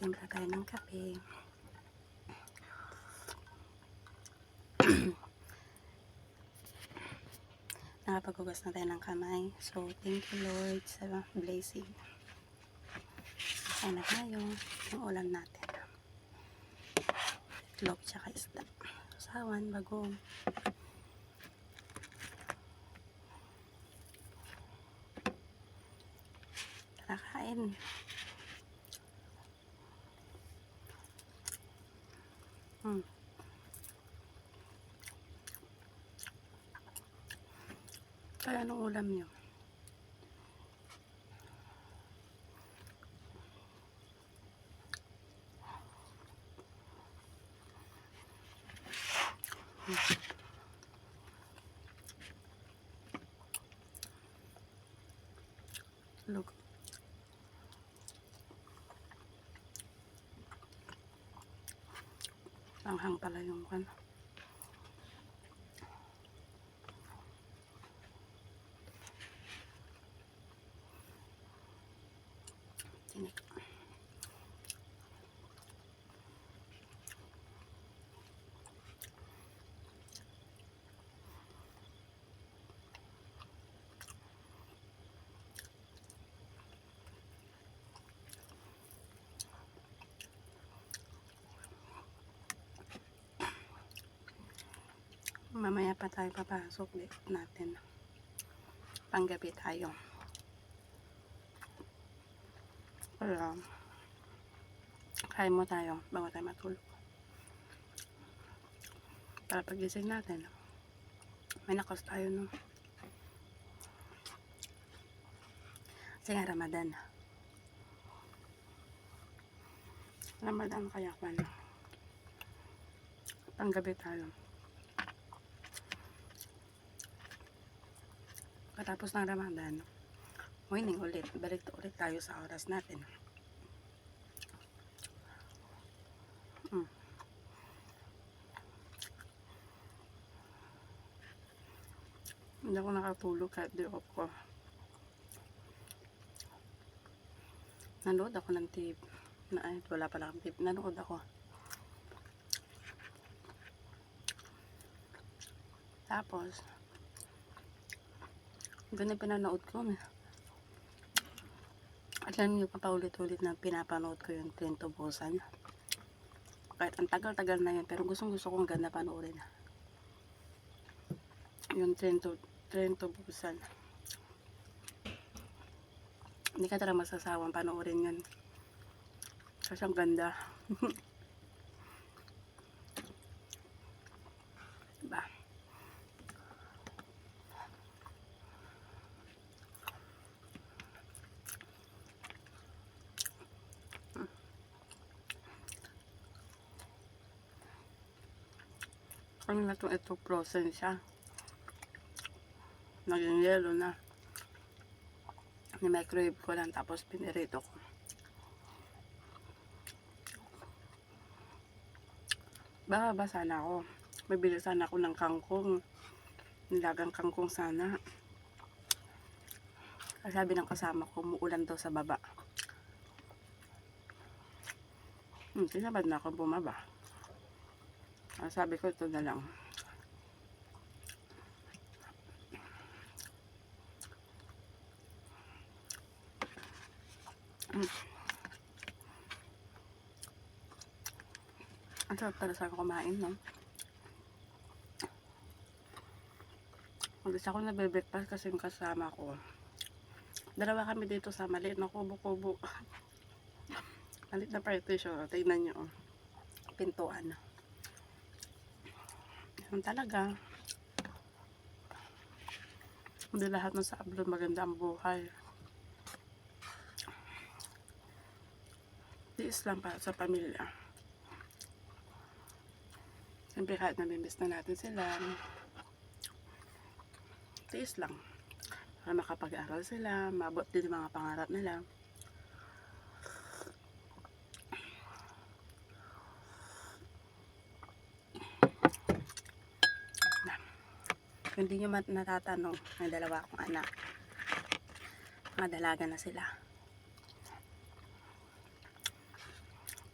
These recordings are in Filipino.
Magtimpla tayo ng kape. Nakapaghugas na tayo ng kamay. So, thank you Lord sa blessing. Kaya na tayo yung ulam natin. Itlog tsaka isda. Sawan, bagong. Tara kain. Kaya anong ulam nyo? Look. Langhang pala yung kan. Tinik. Mamaya pa tayo papasok natin. Panggabi tayo. Wala. Kain mo tayo bago tayo matulog. Para pagising natin, may nakas tayo no. Kasi nga Ramadan. Ramadan kaya man. Panggabi tayo. Katapos ng Ramadan, morning ulit. Balik ulit tayo sa oras natin. Hindi ako nakatulog kahit di off ko. Nanood ako ng TV. Wala pala akong TV. Nanood ako. Tapos, ganun pinanood ko. Alam niyo pa paulit-ulit na pinapanood ko yung Train to Busan. Kahit ang tagal-tagal na yun, pero gustong-gusto kong ganda panoorin. Yung Train to Busan. Hindi ka talaga masasawang panoorin yun. Kasi ang ganda. Diba? Ano na ito frozen siya. Naging yellow na. Ni-microwave ko lang tapos pinirito ko. Baba sana ako. Bibili sana ako ng kangkong. Nilagang kangkong sana. Kasi sabi ng kasama ko, umuulan daw sa baba. Tinabad na ako bumaba. Sabi ko, ito na lang. Ang sarap talaga sa kumain, no? Mag-isa ako nabibreakfast kasi yung kasama ko. Dalawa kami dito sa maliit na kubo-kubo. Maliit na partition. Tignan nyo. Pintuan. Yan talaga. Hindi lahat ng sa abroad maganda ang buhay. Tiis lang para sa pamilya. Siyempre kahit namimiss na natin sila, tiis lang. Para makapag-aral sila, maabot din yung mga pangarap nila. Kung hindi nyo natatanong, may dalawa akong anak. Mga dalaga na sila.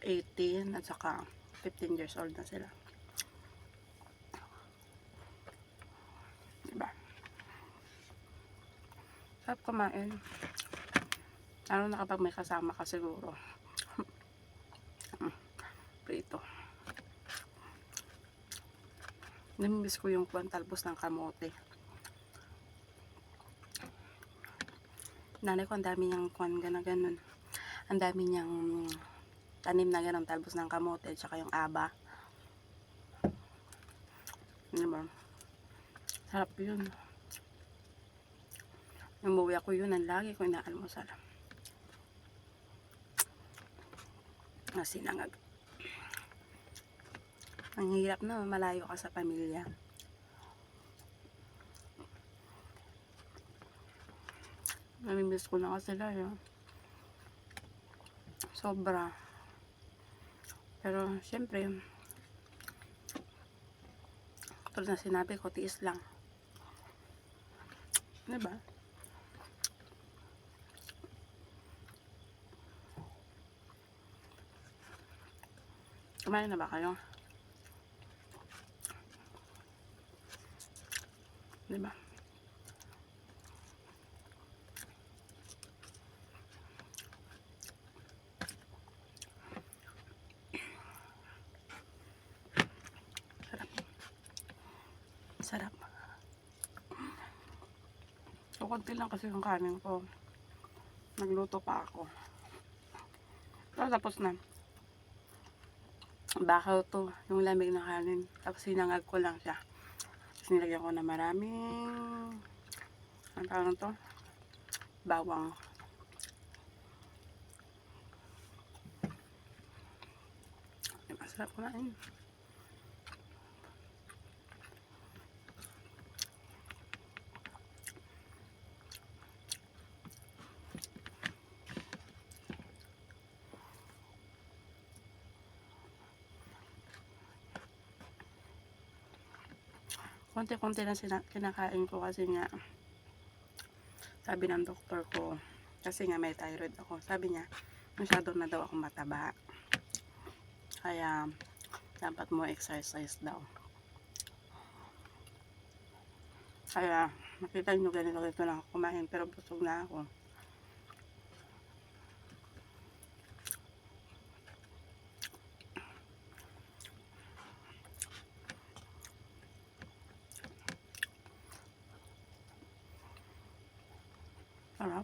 18 at saka 15 years old na sila. Diba? Sarap kumain. Lalo na kapag may kasama ka siguro. Prito. Namimiss ko yung talbos ng kamote. Nanay ko ang dami niyang ganun. Ang dami niyang tanim na ganun, talbos ng kamote, tsaka yung aba. Diba? Sarap yun. Yung umuwi ako yun, ang lagi ko inaalmusal. Sinangag. Ang hirap na, malayo ka sa pamilya. Namimiss ko na kasi sila yun. Sobra. Pero, syempre, tulad na sinabi ko, tiis lang. Diba? Kumain na ba kayo? Diba? Sarap. So, konti lang kasi yung kanin ko. Nagluto pa ako. So, tapos na. Bakaw to, yung lamig na kanin. Tapos sinangag ko lang siya. Tapos nilagyan ko na maraming ang tawag to? Bawang. Masarap kumain. Konti-konti lang kinakain ko kasi nga sabi ng doktor ko, kasi nga may thyroid ako, sabi niya masyado na daw akong mataba, kaya dapat mo exercise daw. Kaya makita nyo ganito lang ako kumain, pero busog na ako. Sarap.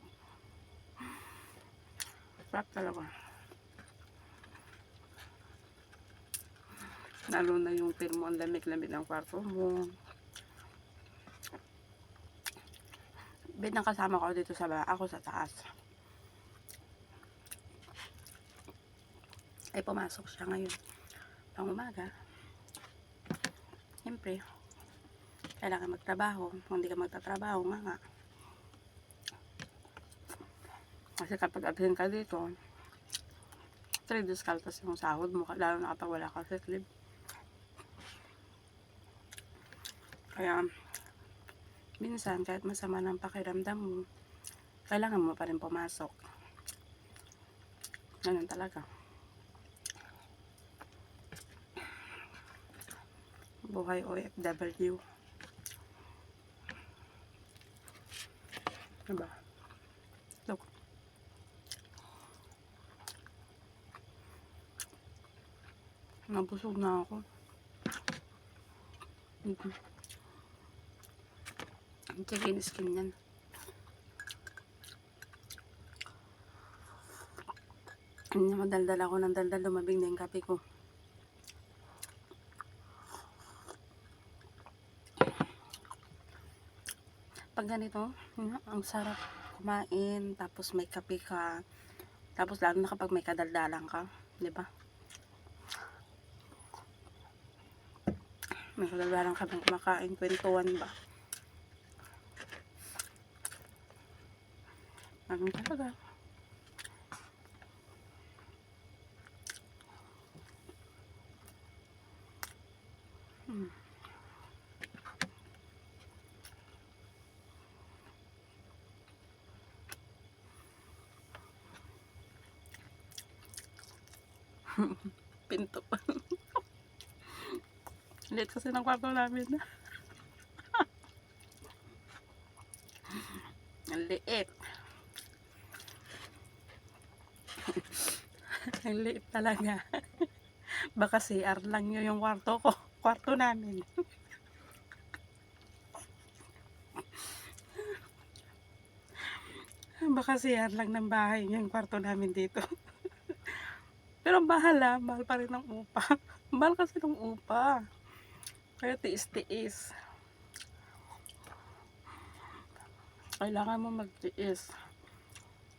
Sarap talaga. Lalo na yung feel mo ang lamig-lamig ng kwarto mo. Bed ng kasama ko dito sa baba, ako sa taas. Ay pumasok siya ngayon. Pang umaga. Siyempre, kailangan magtrabaho. Kung hindi ka magtatrabaho, nga. Kasi kapag absent ka dito, 3 days kaltas yung sahod mo, lalo na kapag wala ka sick leave. Kaya, minsan, kahit masama ng pakiramdam mo, kailangan mo pa rin pumasok. Ganun talaga. Buhay OFW. Diba? Look. Nabusog na ako. Ang chicken skin yan. Madaldal ako ng daldal, lumabing na yung kape ko. Pag ganito, ang sarap kumain, tapos may kape ka, tapos lalo na kapag may kadaldalan ka, di ba? May kadaldalan ka bang kumakain, kwentuhan ba? Ganun talaga. Pinto. Liit kasi ng kwarto namin. Ang liit. Ang liit talaga. Baka CR lang yun yung kwarto ko. Kwarto namin. Baka CR lang ng bahay yung kwarto namin dito. Pero mahal pa rin ng upa. Mahal kasi ng upa. Kaya tiis-tiis. Kailangan mo magtiis.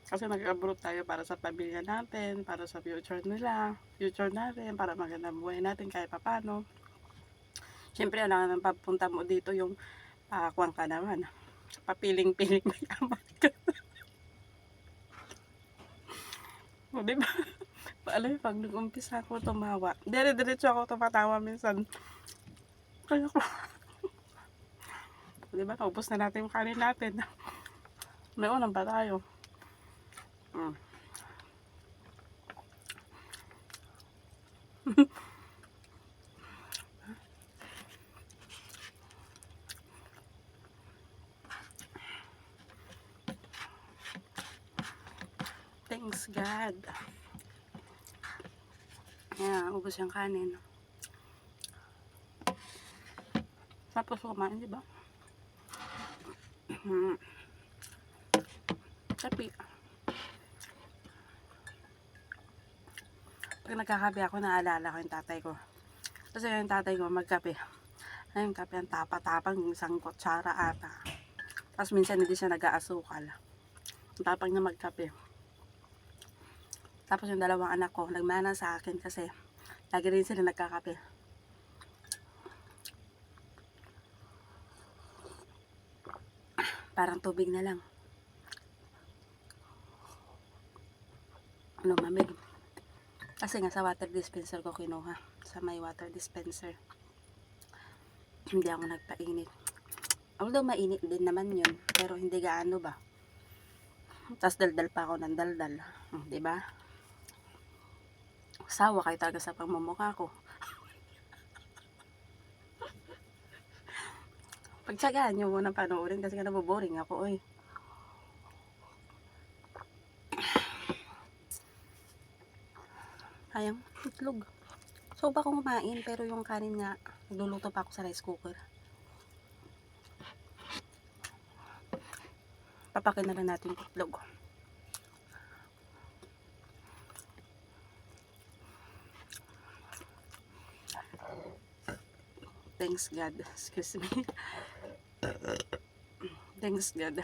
Kasi nag-abroad tayo para sa pamilya natin, para sa future nila, future natin, para maganda buhay natin kahit papano. Siyempre, alam naman papunta mo dito yung pakakuan ka naman. Papiling-piling may amat ka. O, diba? Alam mo, pag nag-umpisa ako tumawa, dire-diretso ako tumatawa minsan. Kaya ko, diba, naubos na natin yung kanin natin. May unang pa tayo. Thanks God. Ayan, ubos yung kanin. Tapos kumain, diba? Tapi, pag nagkakape ako, naalala ko yung tatay ko. Kasi yung tatay ko magkape. Ay, yung kape ang tapa-tapang, isang kutsara ata. Tapos minsan hindi siya nag-aasukal. Ang tapang niya magkape. Tapos yung dalawang anak ko, nagmana sa akin kasi lagi rin sila nagkakape. Parang tubig na lang. Lumamig. Kasi nga sa water dispenser ko kinuha. Sa may water dispenser. Hindi ako nagpainit. Although mainit din naman yun. Pero hindi gaano ba. Tapos daldal pa ako ng daldal. Diba? Sawa kayo talaga sa pagmumukha ko. Pagtsagaan nyo muna panoorin kasi nga naboboring ako eh. Sayang, itlog. So ba akong kumain pero yung kanin nga, nagluluto pa ako sa rice cooker. Papakin na lang natin yung itlog. Thanks God. Excuse me. Thanks God.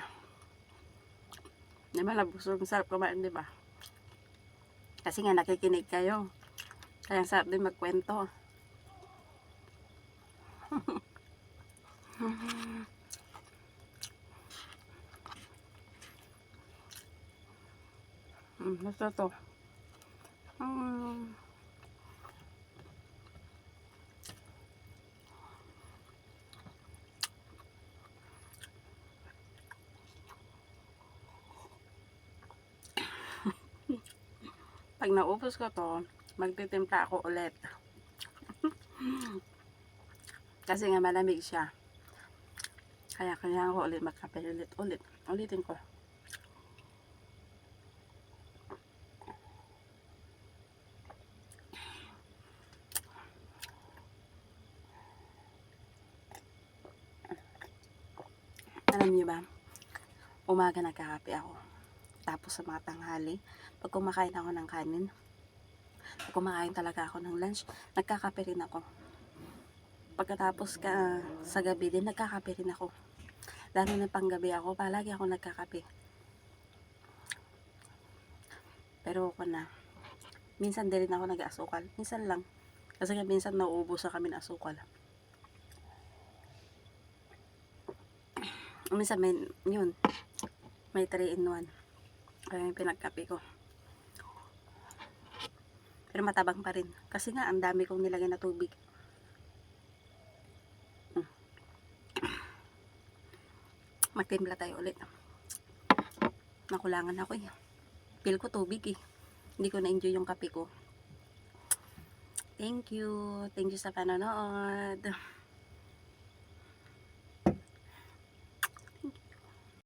Diba nabusog? Sarap kumain, diba? Kasi nga nakikinig kayo. Kaya sarap din magkwento. Basta to. Pag naubos ko to, magtitimpla ako ulit. Kasi nga malamig siya. Kaya kailangan ko ulit magkape ulit. Ulitin ko. Alam niyo ba? Umaga nagkakape ako. Tapos sa mga tanghali, pag kumakain ako ng kanin, pag kumakain talaga ako ng lunch, nagkakape rin ako. Pagkatapos sa gabi din, nagkakape rin ako. Lalo na panggabi ako, palagi ako nagkakape. Pero ako na, minsan din rin ako nag-asukal. Minsan lang. Kasi minsan nauubos sa kami ng asukal. Minsan may 3 in 1. Kaya yung pinagkape ko. Pero matabang pa rin. Kasi nga, ang dami kong nilagay na tubig. Magtimpla tayo ulit. Nakulangan ako eh. Feel ko tubig eh. Hindi ko na-enjoy yung kape ko. Thank you. Thank you sa panonood.